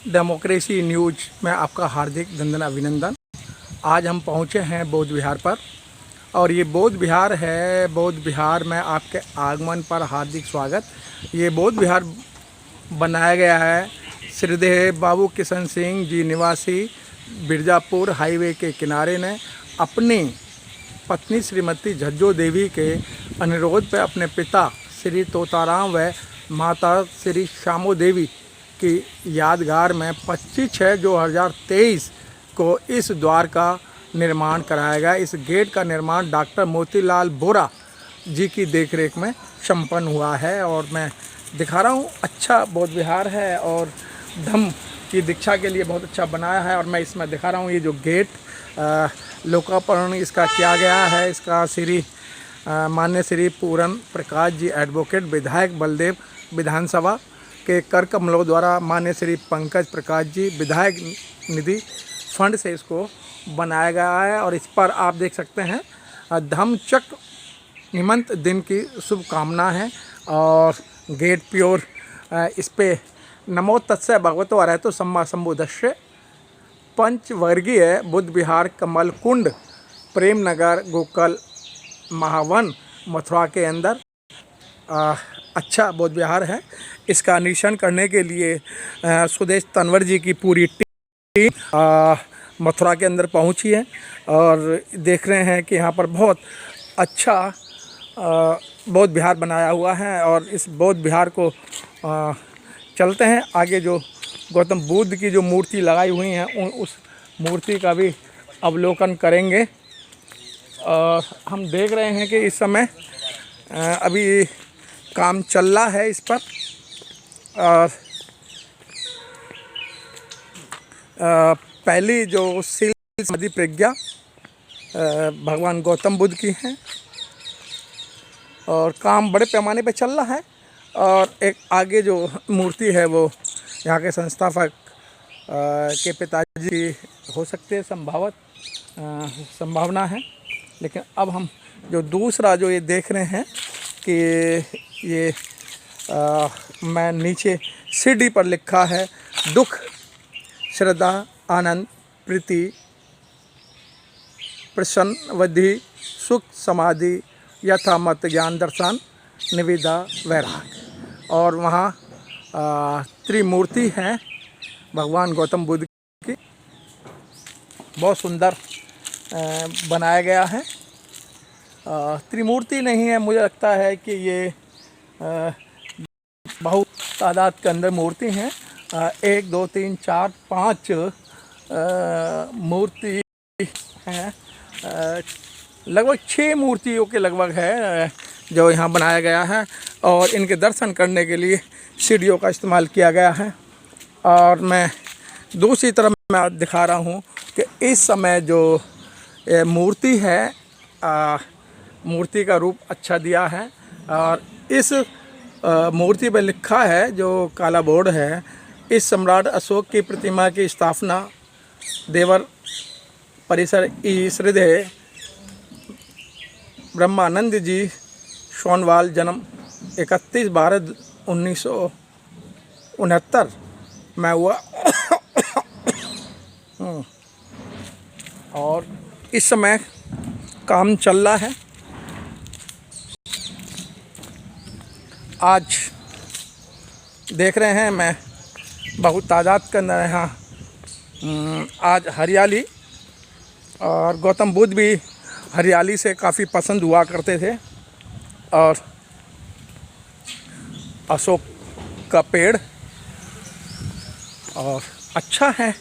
Democracy news में आपका हार्दिक दंडन अभिनंदन। आज हम पहुंचे हैं बौद्ध विहार पर और ये बौद्ध विहार है। बौद्ध विहार में आपके आगमन पर हार्दिक स्वागत। ये बौद्ध विहार बनाया गया है श्रीदेव बाबू किशन सिंह जी निवासी बिरजापुर हाईवे के किनारे ने अपनी पत्नी श्रीमती झज्जो देवी के अनुरोध पर अपने पिता श्री तोताराम व माता श्री श्यामो देवी की यादगार में 25/6/2023 को इस द्वार का निर्माण कराया गया। इस गेट का निर्माण डॉक्टर मोतीलाल बोरा जी की देखरेख में संपन्न हुआ है और मैं दिखा रहा हूँ। अच्छा बौद्ध विहार है और धम्म की दीक्षा के लिए बहुत अच्छा बनाया है और मैं इसमें दिखा रहा हूँ। ये जो गेट लोकार्पण इसका किया गया है, इसका श्री मान्य श्री पूरन प्रकाश जी एडवोकेट विधायक बलदेव विधानसभा के कर कमलों द्वारा मान्य श्री पंकज प्रकाश जी विधायक निधि फंड से इसको बनाया गया है। और इस पर आप देख सकते हैं धम्मचक्र निमंत दिन की शुभकामना है और गेट प्योर इस पे नमो तत्सय भगवतो अरहतो सम्मा संबुद्धस्स पंचवर्गीय बुद्ध विहार कमल कुंड प्रेम नगर गोकल महावन मथुरा के अंदर अच्छा बौद्ध विहार है। इसका निरीक्षण करने के लिए सुदेश तनवर जी की पूरी टीम मथुरा के अंदर पहुंची है और देख रहे हैं कि यहाँ पर बहुत अच्छा बौद्ध विहार बनाया हुआ है। और इस बौद्ध विहार को चलते हैं आगे। जो गौतम बुद्ध की जो मूर्ति लगाई हुई हैं उस मूर्ति का भी अवलोकन करेंगे। और हम देख रहे हैं कि इस समय अभी काम चल रहा है इस पर। और पहली जो सील समाधि प्रज्ञा भगवान गौतम बुद्ध की है और काम बड़े पैमाने पे चल रहा है। और एक आगे जो मूर्ति है वो यहाँ के संस्थापक के पिताजी हो सकते हैं, संभावना है। लेकिन अब हम जो दूसरा जो ये देख रहे हैं कि ये मैं नीचे सीढ़ी पर लिखा है दुख श्रद्धा आनंद प्रीति प्रसन्न वधि सुख समाधि यथा मत ज्ञान दर्शन निविदा वैराग। और वहाँ त्रिमूर्ति है भगवान गौतम बुद्ध की, बहुत सुंदर बनाया गया है। त्रिमूर्ति नहीं है, मुझे लगता है कि ये बहुत तादाद के अंदर मूर्ति हैं। 1 2 3 4 5 मूर्ति हैं। लगभग 6 मूर्तियों के लगभग है जो यहाँ बनाया गया है और इनके दर्शन करने के लिए सीढ़ियों का इस्तेमाल किया गया है। और मैं दूसरी तरफ मैं दिखा रहा हूँ कि इस समय जो मूर्ति है मूर्ति का रूप अच्छा दिया है। और इस मूर्ति पर लिखा है जो काला बोर्ड है, इस सम्राट अशोक की प्रतिमा की स्थापना देवर परिसर ई श्रीदेव ब्रह्मानंद जी सोनवाल जन्म 31/12/1969 में हुआ। और इस समय काम चल रहा है। आज देख रहे हैं मैं बहुत तादाद के अंदर यहाँ आज हरियाली, और गौतम बुद्ध भी हरियाली से काफ़ी पसंद हुआ करते थे। और अशोक का पेड़ और अच्छा है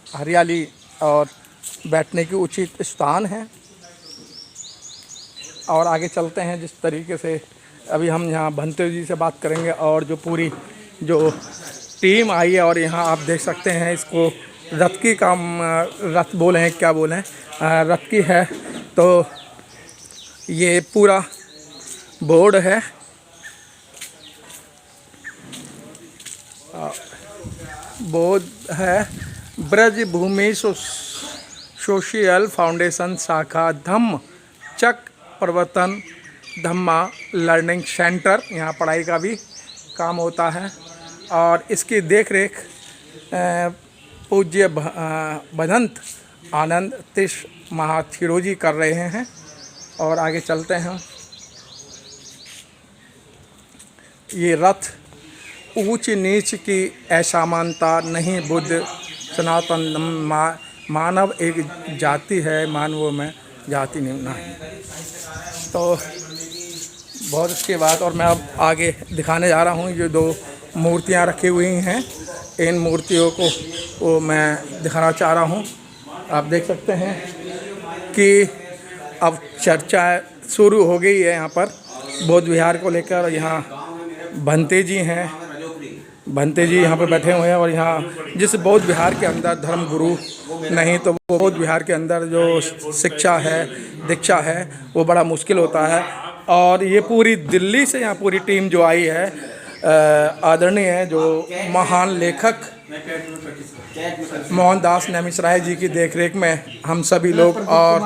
हरियाली और बैठने की उचित स्थान है। और आगे चलते हैं जिस तरीके से अभी हम यहाँ भंते जी से बात करेंगे और जो पूरी जो टीम आई है। और यहाँ आप देख सकते हैं इसको रथ की काम रथ बोले हैं क्या बोले हैं रथ की है। तो ये पूरा बोर्ड है बोर्ड है ब्रज भूमि सोशल फाउंडेशन शाखा धम्म चक प्रवर्तन धम्मा लर्निंग सेंटर। यहाँ पढ़ाई का भी काम होता है और इसकी देख रेख पूज्य भदंत आनंद तीर्थ महाथिरो जी कर रहे हैं। और आगे चलते हैं। ये रथ ऊंच नीच की असमानता नहीं, बुद्ध सनातन मानव एक जाति है, मानवों में जाति नहीं। तो बहुत इसके बाद और मैं अब आगे दिखाने जा रहा हूँ। जो दो मूर्तियाँ रखी हुई हैं, इन मूर्तियों को वो मैं दिखाना चाह रहा हूँ। आप देख सकते हैं कि अब चर्चा शुरू हो गई है यहाँ पर बौद्ध विहार को लेकर। यहाँ भंते जी हैं, भंते जी यहाँ पर बैठे हुए हैं। और यहाँ जिस बौद्ध विहार के अंदर धर्म गुरु नहीं तो वो बौद्ध विहार के अंदर जो शिक्षा है, दीक्षा है, वो बड़ा मुश्किल होता है। और ये पूरी दिल्ली से यहाँ पूरी टीम जो आई है, आदरणीय है जो महान लेखक मोहनदास नेमिशराय जी की देखरेख में हम सभी लोग और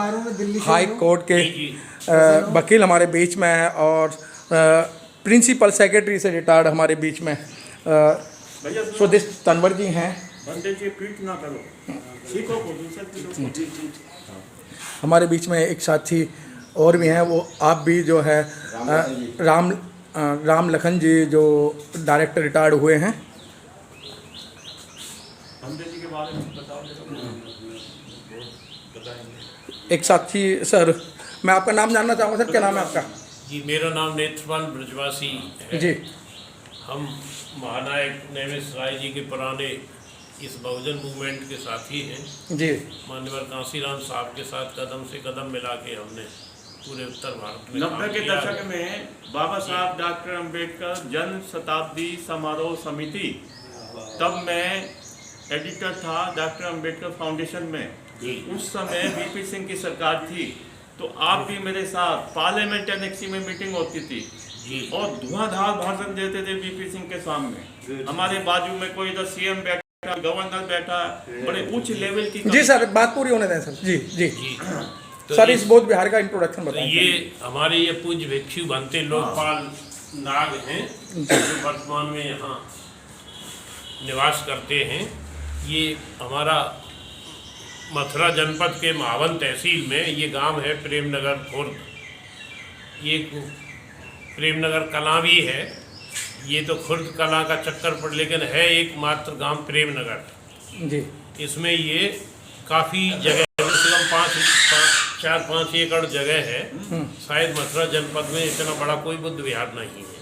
हाई कोर्ट के वकील हमारे बीच में है और प्रिंसिपल सेक्रेटरी से रिटायर्ड हमारे बीच में सुदेश तनवर जी हैं। हमारे बीच में एक साथी और भी हैं, वो आप भी जो है राम लखन जी जो डायरेक्टर रिटायर्ड हुए हैं। एक साथी सर, मैं आपका नाम जानना चाहूँगा सर, क्या नाम है आपका? जी, मेरा नाम नेत्रपाल ब्रजवासी है जी। हम महानायक नेमिशराय जी के पुराने इस बहुजन मूवमेंट के साथी हैं जी। मान्यवर कांसीराम साहब के साथ कदम से कदम मिला के हमने पूरे उत्तर भारत में 90 के दशक में बाबा साहब डॉक्टर अंबेडकर जन्म शताब्दी समारोह समिति, तब मैं एडिटर था डॉक्टर अंबेडकर फाउंडेशन में। उस समय वीपी सिंह की सरकार थी, तो आप भी मेरे साथ पार्लियामेंट एनेक्सी में मीटिंग होती थी और धुआंधार भाषण देते थे वीपी सिंह के सामने। हमारे बाजू में कोई इधर सीएम बैठा, गवर्नर बैठा, बड़े उच्च लेवल की। जी सर, बात पूरी होने दें सर। जी जी तो सर, इस बौद्ध विहार का इंट्रोडक्शन बताएं। ये हमारे ये पूज्य भिक्षु बनते लोकपाल नाग हैं जो वर्तमान में यहाँ निवास करते हैं। ये हमारा मथुरा जनपद के महावन तहसील में ये गांव है प्रेमनगर खुर्द। ये प्रेमनगर कलां भी है, ये तो खुर्द कलां का चक्कर पर, लेकिन है एकमात्र गांव प्रेमनगर जी। इसमें ये काफ़ी जगह 4-5 एकड़ जगह है। शायद मथुरा जनपद में इतना बड़ा कोई बुद्ध विहार नहीं है।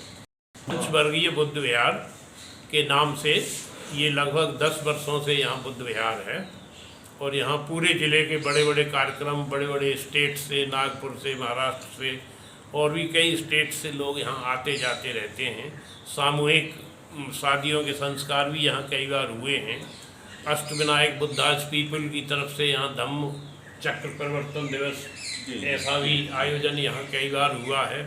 पंचवर्गीय बुद्ध विहार के नाम से ये लगभग 10 वर्षों से यहाँ बुद्ध विहार है। और यहाँ पूरे ज़िले के बड़े बड़े कार्यक्रम, बड़े बड़े स्टेट से, नागपुर से, महाराष्ट्र से और भी कई स्टेट से लोग यहाँ आते जाते रहते हैं। सामूहिक शादियों के संस्कार भी यहाँ कई बार हुए हैं। अष्टविनायक बुद्धाज पीपल की तरफ से यहाँ धम्म चक्र परिवर्तन दिवस ऐसा भी आयोजन यहाँ कई बार हुआ है।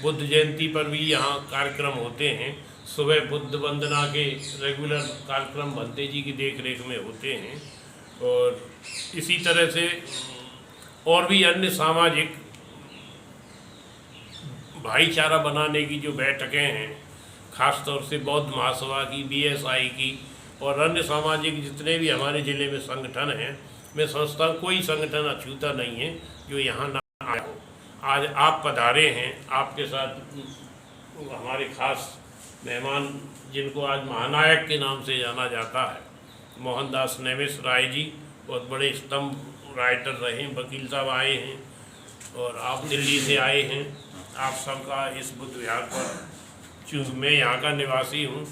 बुद्ध जयंती पर भी यहाँ कार्यक्रम होते हैं। सुबह बुद्ध वंदना के रेगुलर कार्यक्रम भंते जी की देखरेख में होते हैं। और इसी तरह से और भी अन्य सामाजिक भाईचारा बनाने की जो बैठकें हैं, ख़ास तौर से बौद्ध महासभा की, बीएसआई की और अन्य सामाजिक जितने भी हमारे ज़िले में संगठन हैं, मैं समझता हूँ कोई संगठन अछूता नहीं है जो यहाँ ना आया हो। आज आप पधारे हैं, आपके साथ हमारे खास मेहमान जिनको आज महानायक के नाम से जाना जाता है, मोहनदास नेमिशराय जी, बहुत बड़े स्तंभ राइटर रहे हैं, वकील साहब आए हैं और आप दिल्ली से आए हैं। आप सबका इस बुद्ध विहार पर, चूँकि मैं यहाँ का निवासी हूँ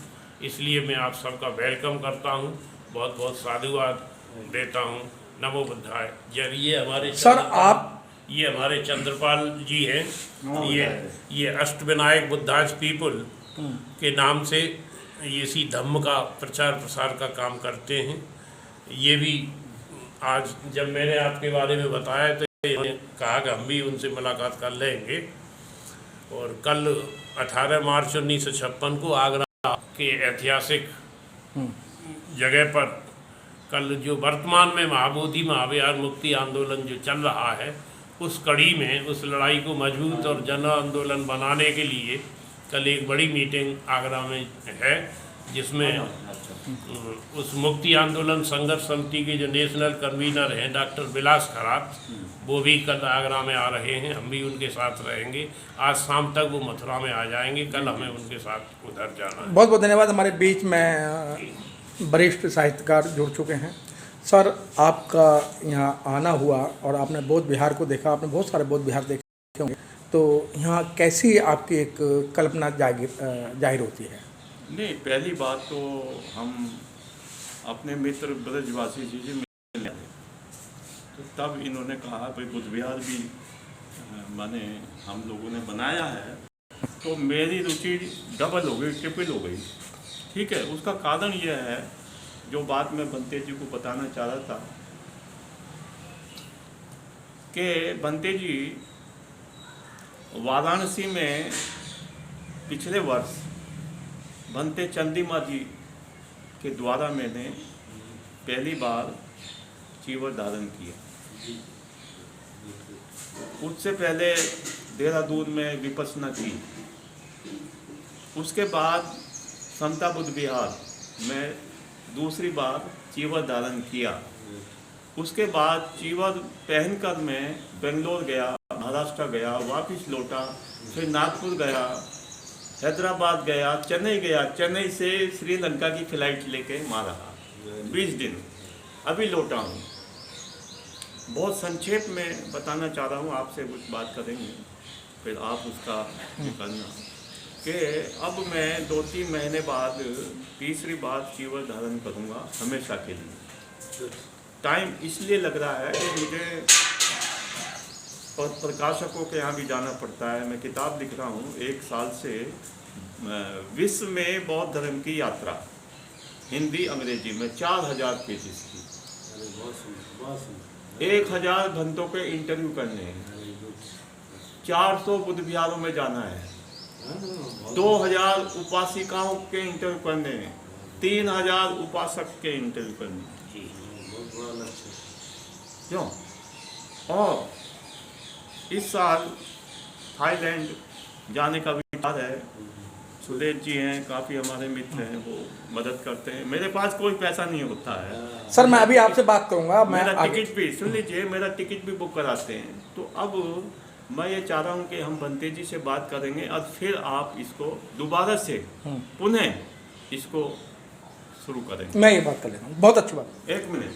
इसलिए मैं आप सबका वेलकम करता हूँ, बहुत बहुत साधुवाद देता हूँ। नमो बुद्धाय। जब ये हमारे सर ये हमारे चंद्रपाल जी हैं, ये अष्टविनायक बुद्धाज पीपल के नाम से ये इसी धम्म का प्रचार प्रसार का काम करते हैं। ये भी आज जब मैंने आपके बारे में बताया तो इन्होंने कहा कि हम भी उनसे मुलाकात कर लेंगे। और कल 18 मार्च 1956 को आगरा के ऐतिहासिक जगह पर कल जो वर्तमान में महाबोधि महाविहार मुक्ति आंदोलन जो चल रहा है, उस कड़ी में उस लड़ाई को मजबूत और जन आंदोलन बनाने के लिए कल एक बड़ी मीटिंग आगरा में है, जिसमें उस मुक्ति आंदोलन संघर्ष समिति के जो नेशनल कन्वीनर हैं डॉक्टर विलास खरात, वो भी कल आगरा में आ रहे हैं। हम भी उनके साथ रहेंगे। आज शाम तक वो मथुरा में आ जाएंगे। कल हमें उनके साथ उधर जाना है। बहुत बहुत धन्यवाद। हमारे बीच में वरिष्ठ साहित्यकार जुड़ चुके हैं। सर, आपका यहाँ आना हुआ और आपने बौद्ध विहार को देखा, आपने बहुत सारे बौद्ध विहार देखे होंगे, तो यहाँ कैसी आपकी एक कल्पना जाहिर होती है? नहीं, पहली बात तो हम अपने मित्र ब्रजवासी जी से मिलने आए, तो तब इन्होंने कहा भाई बुद्ध विहार भी माने हम लोगों ने बनाया है, तो मेरी रुचि डबल हो गई, ट्रिपल हो गई। ठीक है, उसका कारण यह है, जो बात मैं बंते जी को बताना चाह रहा था कि बंते जी वाराणसी में पिछले वर्ष बंते चंदीमा जी के द्वारा मैंने पहली बार चीवर धारण किया। उससे पहले देहरादून में विपස්සना की। उसके बाद समता बुद्ध विहार में दूसरी बार चीवर धारण किया। उसके बाद चीवर पहनकर मैं बेंगलोर गया, महाराष्ट्र गया, वापस लौटा, फिर नागपुर गया, हैदराबाद गया, चेन्नई गया, चेन्नई से श्रीलंका की फ्लाइट लेके मारा 20 दिन, अभी लौटा हूँ। बहुत संक्षेप में बताना चाह रहा हूँ, आपसे कुछ बात करेंगे फिर आप उसका निकलना कि अब मैं 2-3 महीने बाद तीसरी बार चीवर धारण करूँगा हमेशा के लिए। टाइम इसलिए लग रहा है कि मुझे प्रकाशकों के यहाँ भी जाना पड़ता है। मैं किताब लिख रहा हूँ 1 साल से, विश्व में बौद्ध धर्म की यात्रा, हिंदी अंग्रेजी में 4000 पेजेस की, 1000 घंटों के इंटरव्यू करने हैं, 400 बुद्ध विहारों में जाना है, 2000 उपासिकाओं के इंटरव्यू करने हैं, 3000 उपासक के इंटरव्यू करने हैं। क्यों? और इस साल थाईलैंड जाने का विचार है। सुरेश जी हैं, काफ़ी हमारे मित्र हैं, वो मदद करते हैं। मेरे पास कोई पैसा नहीं होता है सर, मैं अभी आपसे बात करूंगा। मेरा टिकट भी सुन लीजिए, मेरा टिकट भी बुक कराते हैं। तो अब मैं ये चाह रहा हूँ कि हम बंते जी से बात करेंगे और फिर आप इसको दोबारा से पुनः इसको शुरू करेंगे। मैं ये बात कर लेता हूँ। बहुत अच्छी बात। 1 मिनट।